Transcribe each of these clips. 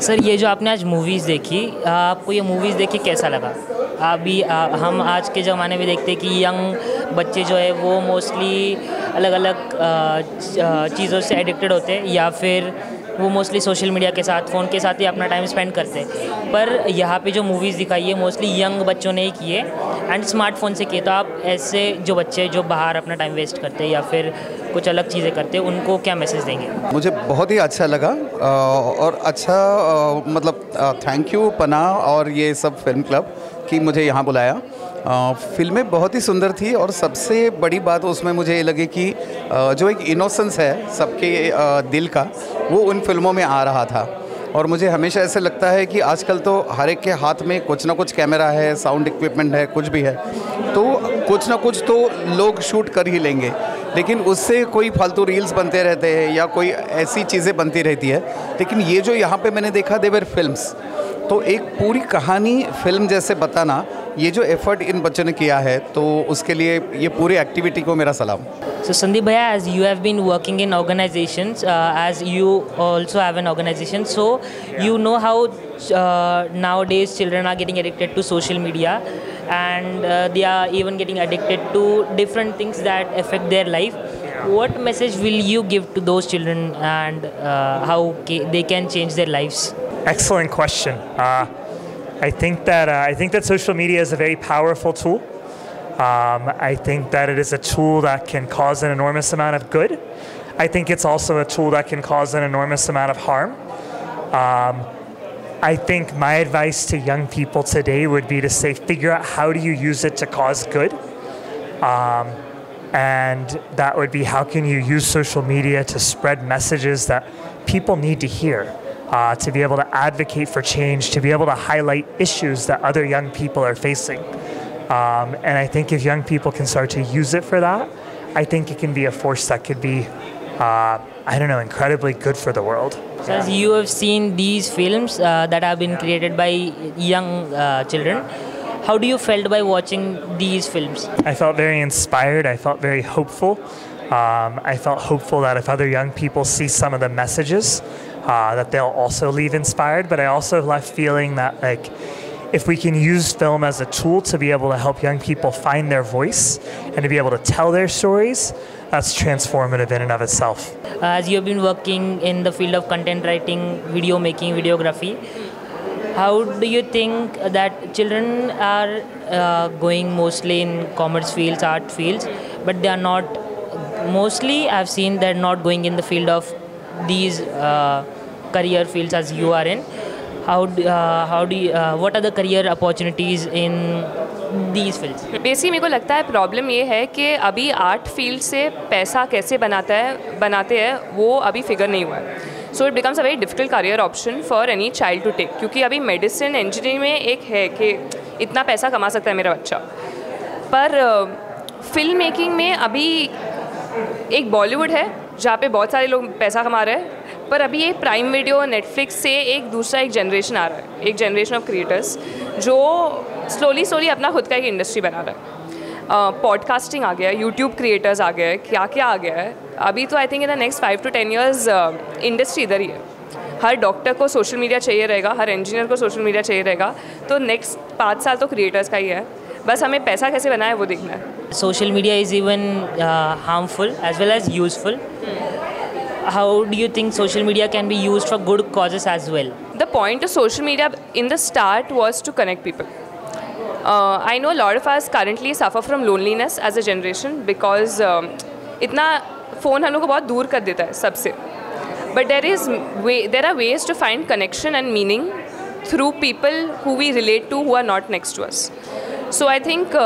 Sir ये जो आपने आज मूवीज़ देखी, आपको ये मूवीज़ देख के कैसा लगा? अभी हम आज के ज़माने में देखते हैं कि यंग बच्चे जो है वो मोस्टली अलग अलग चीज़ों से एडिक्टेड होते हैं, या फिर वो मोस्टली सोशल मीडिया के साथ, फ़ोन के साथ ही अपना टाइम स्पेंड करते हैं। पर यहाँ पे जो मूवीज़ दिखाई है मोस्टली यंग बच्चों ने ही किए एंड स्मार्टफोन से किए। तो आप ऐसे जो बच्चे जो बाहर अपना टाइम वेस्ट करते हैं या फिर कुछ अलग चीज़ें करते हैं, उनको क्या मैसेज देंगे? मुझे बहुत ही अच्छा लगा और अच्छा मतलब थैंक यू पनाह और ये सब फिल्म क्लब कि मुझे यहाँ बुलाया। फिल्में बहुत ही सुंदर थी और सबसे बड़ी बात उसमें मुझे ये लगी कि जो एक इनोसेंस है सबके दिल का, वो उन फिल्मों में आ रहा था। और मुझे हमेशा ऐसे लगता है कि आजकल तो हर एक के हाथ में कुछ ना कुछ कैमरा है, साउंड इक्विपमेंट है, कुछ भी है, तो कुछ ना कुछ तो लोग शूट कर ही लेंगे, लेकिन उससे कोई फालतू रील्स बनते रहते हैं या कोई ऐसी चीज़ें बनती रहती है। लेकिन ये जो यहाँ पे मैंने देखा, देवर फिल्म्स, तो एक पूरी कहानी फिल्म जैसे बताना, ये जो एफर्ट इन बच्चों ने किया है, तो उसके लिए ये पूरी एक्टिविटी को मेरा सलाम। So Sandeep Bhaiya, as you have been working in organizations, as you also have an organization, so you know how nowadays children are getting addicted to social media, and they are even getting addicted to different things that affect their life. What message will you give to those children, and how they can change their lives? Excellent question. I think that social media is a very powerful tool. I think that it is a tool that can cause an enormous amount of good. I think it's also a tool that can cause an enormous amount of harm. I think my advice to young people today would be to say, figure out how do you use it to cause good. And that would be, how can you use social media to spread messages that people need to hear, to be able to advocate for change, to be able to highlight issues that other young people are facing. And I think if young people can start to use it for that, I think it can be a force that could be, incredibly good for the world. So as you have seen these films that have been created by young children, how do you felt by watching these films? I felt very inspired. I felt very hopeful. I felt hopeful that if other young people see some of the messages, that they'll also leave inspired. But I also left feeling that, like, if we can use film as a tool to be able to help young people find their voice and to be able to tell their stories, that's transformative in and of itself. As you have been working in the field of content writing, video making, videography, how do you think that children are going mostly in commerce fields, art fields, but they are not, mostly I've seen they're not going in the field of these career fields as you are in. What are the career opportunities in these fields? Basically मेरे को लगता है problem ये है कि अभी art field से पैसा कैसे बनाते हैं वो अभी फिगर नहीं हुआ है. So it becomes a very difficult career option for any child to take, क्योंकि अभी मेडिसिन इंजीनियरिंग में एक है कि इतना पैसा कमा सकता है मेरा बच्चा, पर फिल्म मेकिंग में अभी एक बॉलीवुड है जहाँ पे बहुत सारे लोग पैसा कमा रहे हैं, पर अभी ये प्राइम वीडियो, नेटफ्लिक्स से एक दूसरा एक जनरेशन आ रहा है, एक जनरेशन ऑफ क्रिएटर्स जो स्लोली अपना खुद का एक इंडस्ट्री बना रहा है. पॉडकास्टिंग आ गया है, यूट्यूब क्रिएटर्स आ गया है, क्या आ गया है. अभी तो I think in the next 5 to 10 years industry इधर ही है. हर डॉक्टर को सोशल मीडिया चाहिए रहेगा, हर इंजीनियर को सोशल मीडिया चाहिए रहेगा, तो नेक्स्ट 5 साल तो क्रिएटर्स का ही है. बस हमें पैसा कैसे बनाए वो देखना है. Social media is even harmful as well as useful. How do you think social media can be used for good causes as well? The point of social media in the start was to connect people. I know a lot of us currently suffer from loneliness as a generation because इतना phone हम लोग को बहुत दूर कर देता है सबसे. But there are ways to find connection and meaning through people who we relate to who are not next to us. So I think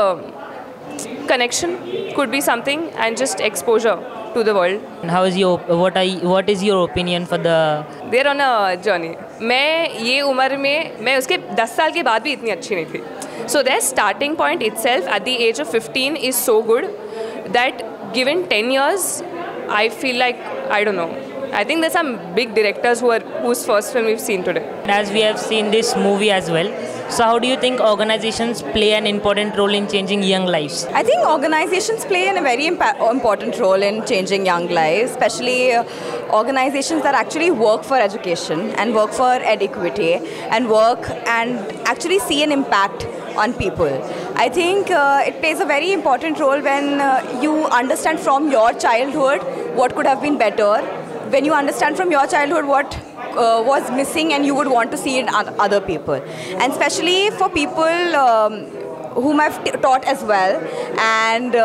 connection could be something, and just exposure to the world. And how is what is your opinion for the? They're on a journey. मैं ये उम्र में, मैं उसके 10 साल के बाद भी इतनी अच्छी नहीं थी. So their starting point itself at the age of 15 is so good that given 10 years, I feel like, I don't know, I think there's some big directors whose first film we've seen today. As we have seen this movie as well, so how do you think organizations play an important role in changing young lives? I think organizations play a very important role in changing young lives, especially organizations that actually work for education and work for equity and work and actually see an impact on people. I think it plays a very important role when you understand from your childhood what could have been better, when you understand from your childhood what was missing and you would want to see in other people, and especially for people whom I've taught as well, and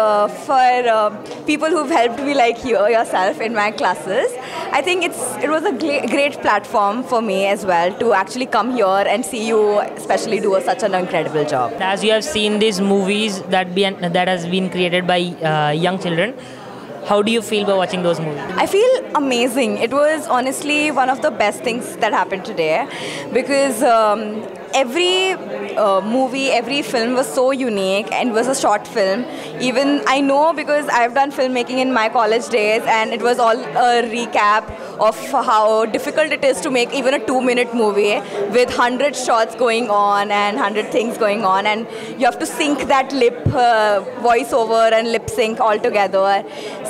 for people who've helped me like yourself in my classes. I think it was a great platform for me as well to actually come here and see you especially do such an incredible job. As you have seen these movies that has been created by young children, how do you feel by watching those movies? I feel amazing. It was honestly one of the best things that happened today, because every movie, every film was so unique and was a short film. Even I know because I've done filmmaking in my college days, and it was all a recap of how difficult it is to make even a 2-minute movie with 100 shots going on and 100 things going on, and you have to sync that lip voiceover and lip sync all together.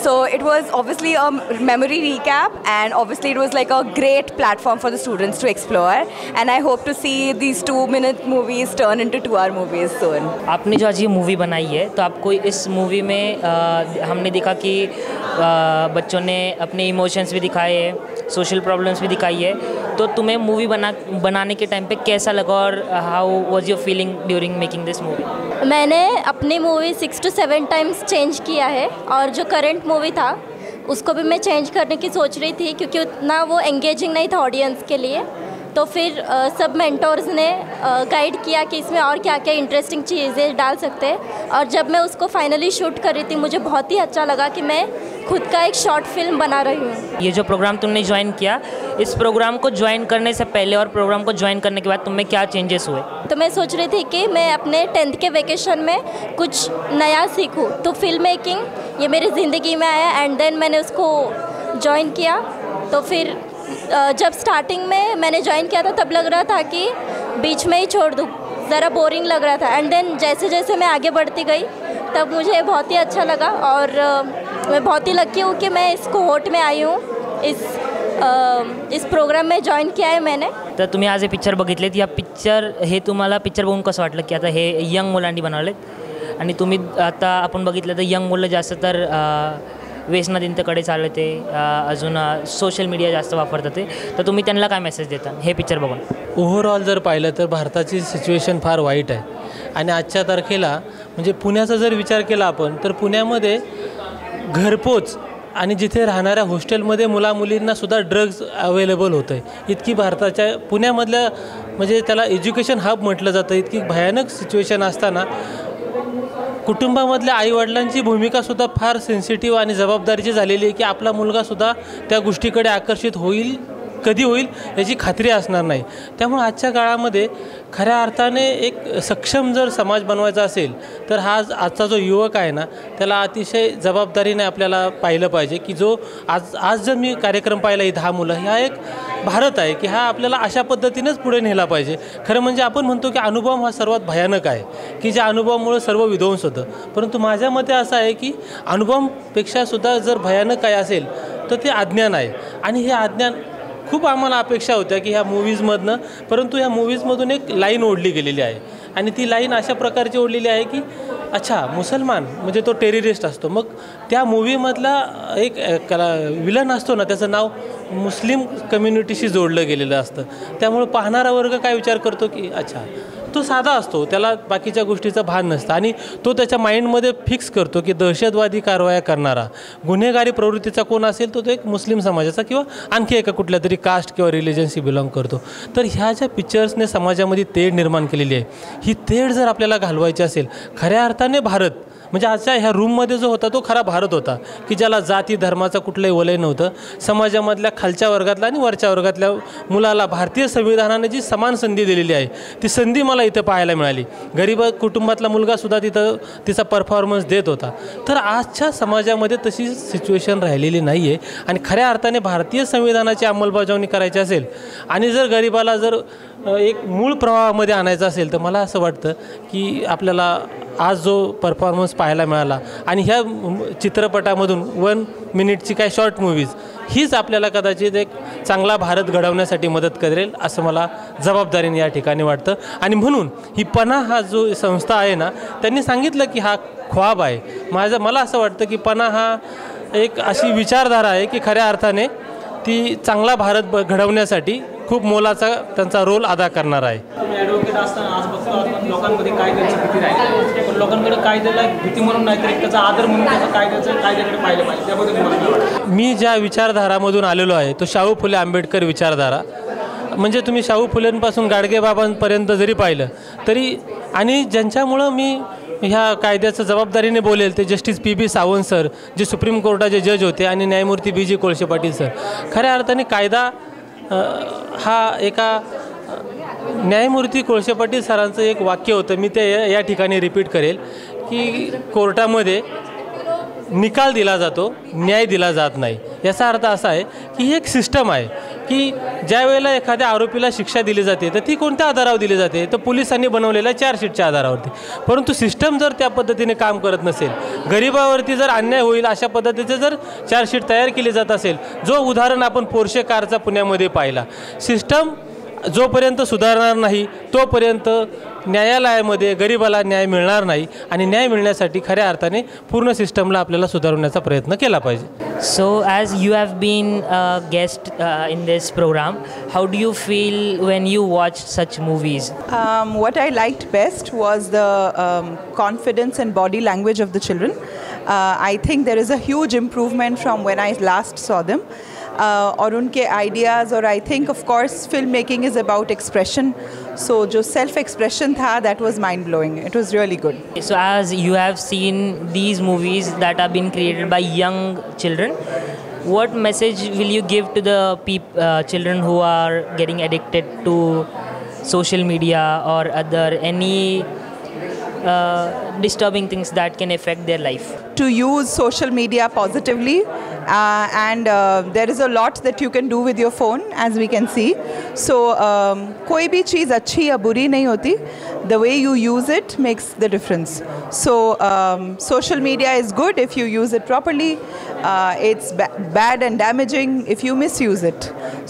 So it was obviously a memory recap, and obviously it was like a great platform for the students to explore, and I hope to see these 2-minute movies turn into 2-hour movies soon. आपने जो आज ये movie बनाई है, तो आपको इस movie में हमने देखा कि बच्चों ने अपने इमोशंस भी दिखाए हैं, सोशल प्रॉब्लम्स भी दिखाई है, तो तुम्हें मूवी बनाने के टाइम पे कैसा लगा और how was your feeling during making this movie? मैंने अपनी मूवी 6 to 7 टाइम्स चेंज किया है, और जो करंट मूवी था उसको भी मैं चेंज करने की सोच रही थी, क्योंकि उतना वो एंगेजिंग नहीं था ऑडियंस के लिए। तो फिर सब मेंटोर्स ने गाइड किया कि इसमें और क्या क्या इंटरेस्टिंग चीज़ें डाल सकते हैं, और जब मैं उसको फाइनली शूट कर रही थी मुझे बहुत ही अच्छा लगा कि मैं खुद का एक शॉर्ट फिल्म बना रही हूँ। ये जो प्रोग्राम तुमने ज्वाइन किया, इस प्रोग्राम को ज्वाइन करने से पहले और प्रोग्राम को ज्वाइन करने के बाद तुम में क्या चेंजेस हुए? तो मैं सोच रही थी कि मैं अपने 10th के वेकेशन में कुछ नया सीखूं, तो फिल्म मेकिंग ये मेरी ज़िंदगी में आया, एंड देन मैंने उसको ज्वाइन किया। तो फिर जब स्टार्टिंग में मैंने ज्वाइन किया था तब लग रहा था कि बीच में ही छोड़ दूँ, ज़रा बोरिंग लग रहा था, एंड देन जैसे जैसे मैं आगे बढ़ती गई तब मुझे बहुत ही अच्छा लगा, और मैं बहुत ही लकी हूँ कि मैं इस कोहोर्ट में आई हूँ, इस प्रोग्राम में जॉइन किया आहे मैंने। तर तुम्ही आज हे पिक्चर बघितलेत, या पिक्चर हे तुम्हाला पिक्चर बघून कसं वाटलं की आता हे यंग मुलांनी बनवलेत, आणि तुम्ही आता आपण बघितलं तर यंग मुलं जास्त तर व्यसनाधीनतेकडे चालते, अजून सोशल मीडिया जास्त वापरतात ते, तर तुम्ही त्यांना काय मेसेज देता हे पिक्चर बघून? ओव्हरऑल जर पाहिलं तर भारताची सिच्युएशन फार वाईट आहे, आणि आजच्या तारखेला म्हणजे पुण्याचा जर विचार केला आपण तर पुण्यामध्ये घरपोच आणि जिथे राहणाऱ्या हॉस्टेलमध्ये मुलामुलींनासुद्धा ड्रग्ज अवेलेबल होतं आहे. इतकी भारताच्या पुण्यामधल्या म्हणजे त्याला एज्युकेशन हब म्हटलं जातं, इतकी भयानक सिच्युएशन असताना कुटुंबामधल्या आईवडिलांची भूमिकासुद्धा फार सेन्सिटिव्ह आणि जबाबदारीची झालेली आहे की आपला मुलगासुद्धा त्या गोष्टीकडे आकर्षित होईल, कधी होईल याची खात्री असणार नाही. त्यामुळे आजच्या काळामध्ये खऱ्या अर्थाने एक सक्षम जर समाज बनवायचा असेल तर आजचा जो युवक आहे ना त्याला अतिशय जबाबदारीने आपल्याला पाहिलं पाहिजे की जो आज जर मी कार्यक्रम पाहिला ही 10 मुलं, ह्या एक भारत आहे की हा आपल्याला अशा पद्धतीनेच पुढे नेला पाहिजे. खरं म्हणजे आपण म्हणतो की अनुभव हा सर्वात भयानक आहे की ज्या अनुभवामुळे सर्व विध्वंस होतं, परंतु माझ्या मते असं आहे की अनुभवापेक्षासुद्धा जर भयानक काय असेल तर ते अज्ञान आहे. आणि हे अज्ञान खूप आम्हाला अपेक्षा होत्या की ह्या मूवीजमधनं, परंतु ह्या मूवीजमधून एक लाईन ओढली गेलेली आहे, आणि ती लाईन अशा प्रकारची ओढलेली आहे की अच्छा मुसलमान म्हणजे तो टेररिस्ट असतो, मग त्या मूवीमधला एक विलन असतो ना त्याचं नाव मुस्लिम कम्युनिटीशी जोडलं गेलेलं असतं. त्यामुळे पाहणारा वर्ग काय विचार करतो की अच्छा तो साधा असतो, त्याला बाकीच्या गोष्टीचं भान नसतं, आणि तो त्याच्या माइंडमध्ये फिक्स करतो की दहशतवादी कारवाया करणारा गुन्हेगारी प्रवृत्तीचा कोण असेल तो एक मुस्लिम समाजाचा किंवा आणखी एका कुठल्या तरी कास्ट किंवा रिलिजनशी बिलॉंग करतो. तर ह्या ज्या पिक्चर्सने समाजामध्ये तेढ निर्माण केलेली आहे, ही तेढ जर आपल्याला घालवायची असेल खऱ्या अर्थाने भारत म्हणजे आजच्या ह्या रूममध्ये जो होता तो खरा भारत होता की ज्याला जाती धर्माचं कुठलंही वलय नव्हतं. समाजामधल्या खालच्या वर्गातला आणि वरच्या वर्गातल्या मुलाला भारतीय संविधानाने जी समान संधी दिलेली आहे ती संधी मला इथं पाहायला मिळाली. गरीब कुटुंबातला मुलगासुद्धा तिथं तिचा परफॉर्मन्स देत होता. तर आजच्या समाजामध्ये तशी सिच्युएशन राहिलेली नाही आहे, आणि खऱ्या अर्थाने भारतीय संविधानाची अंमलबजावणी करायची असेल आणि जर गरिबाला जर एक मूळ प्रवाहामध्ये आणायचं असेल तर मला असं वाटतं की आपल्याला आज जो परफॉर्मन्स पाहायला मिळाला आणि ह्या चित्रपटामधून 1 मिनिटची काय शॉर्ट मूव्हीज हीच आपल्याला कदाचित एक चांगला भारत घडवण्यासाठी मदत करेल असं मला जबाबदारीने या ठिकाणी वाटतं. आणि म्हणून ही पनाह हा जो संस्था आहे ना, त्यांनी सांगितलं की हा ख्वाब आहे. मला असं वाटतं की पनाह हा एक अशी विचारधारा आहे की खऱ्या अर्थाने ती चांगला भारत घडवण्यासाठी खूप मोलाचा त्यांचा रोल अदा करणार आहे. ॲडव्होकेट असताना आज बघतो आपण लोकांमध्ये कायद्याची भीती राहिली, पण लोकांकडे कायद्याला भीती म्हणून नाहीतर एक त्याचा आदर म्हणून त्याचा कायद्याकडे पाहिलं पाहिजे. त्याबद्दल तुम्हाला काय वाटतं? मी ज्या विचारधारामधून आलेलो आहे तो शाहू फुले आंबेडकर विचारधारा. म्हणजे तुम्ही शाहू फुलेंपासून गाडगेबाबांपर्यंत जरी पाहिलं तरी, आणि ज्यांच्यामुळं मी ह्या कायद्याचं जबाबदारीने बोलेल ते जस्टिस PB सावंत सर, जे सुप्रीम कोर्टाचे जज होते, आणि न्यायमूर्ती BG कोळसे पाटील सर. खऱ्या अर्थाने कायदा हा एका न्यायमूर्ती कोळसे पाटील सरांचं एक वाक्य होतं, मी ते या ठिकाणी रिपीट करेल की कोर्टामध्ये निकाल दिला जातो, न्याय दिला जात नाही. याचा अर्थ असा आहे की ही एक सिस्टम आहे की ज्या वेळेला एखाद्या आरोपीला शिक्षा दिली जाते तर ती कोणत्या आधारावर दिली जाते, तर पोलिसांनी बनवलेल्या चार्जशीटच्या आधारावरती. परंतु सिस्टम जर त्या पद्धतीने काम करत नसेल, गरिबावरती जर अन्याय होईल अशा पद्धतीचं जर चार्जशीट तयार केली जात असेल, जो उदाहरण आपण पोर्शे कारचा पुण्यामध्ये पाहिला, सिस्टम जोपर्यंत सुधारणार नाही तोपर्यंत न्यायालयामध्ये गरिबाला न्याय मिळणार नाही. आणि न्याय मिळण्यासाठी खऱ्या अर्थाने पूर्ण सिस्टमला आपल्याला सुधारण्याचा प्रयत्न केला पाहिजे. So as you have been a guest in this program, how do you feel when you watch such movies? What I liked best was the confidence and body language of the children. I think there is a huge improvement from when I last saw them. और उनके ideas, और I think of course film making is about expression, so जो self expression था that was mind blowing. It was really good. So as you have seen these movies that have been created by young children, what message will you give to the children who are getting addicted to social media or other any disturbing things that can affect their life? To use social media positively, and there is a lot that you can do with your phone, as we can see. So कोई भी चीज़ अच्छी या बुरी नहीं होती. The way you use it makes the difference. So social media is good if you use it properly. It's bad and damaging if you misuse it.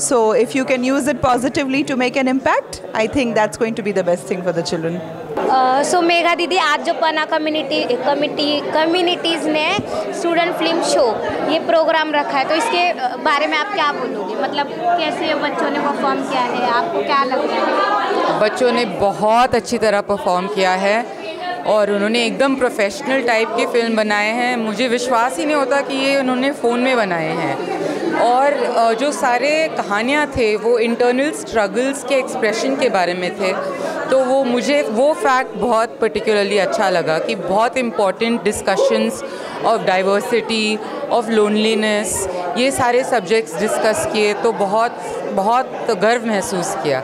So if you can use it positively to make an impact, I think that's going to be the best thing for the children. सो मेघा दीदी, आज जो पना communities ने student film show ये programme रखा है, तो इसके बारे में आप क्या बोलोगे? मतलब कैसे बच्चों ने परफॉर्म किया है, आपको क्या लग रहा है? बच्चों ने बहुत अच्छी तरह परफॉर्म किया है और उन्होंने एकदम प्रोफेशनल टाइप की फ़िल्म बनाए हैं. मुझे विश्वास ही नहीं होता कि ये उन्होंने फ़ोन में बनाए हैं. और जो सारे कहानियाँ थे वो इंटरनल स्ट्रगल्स के एक्सप्रेशन के बारे में थे. तो मुझे वो फैक्ट बहुत पर्टिकुलरली अच्छा लगा कि बहुत important discussions of diversity, of loneliness, ये सारे सब्जेक्ट्स डिस्कस किए, तो बहुत बहुत गर्व महसूस किया.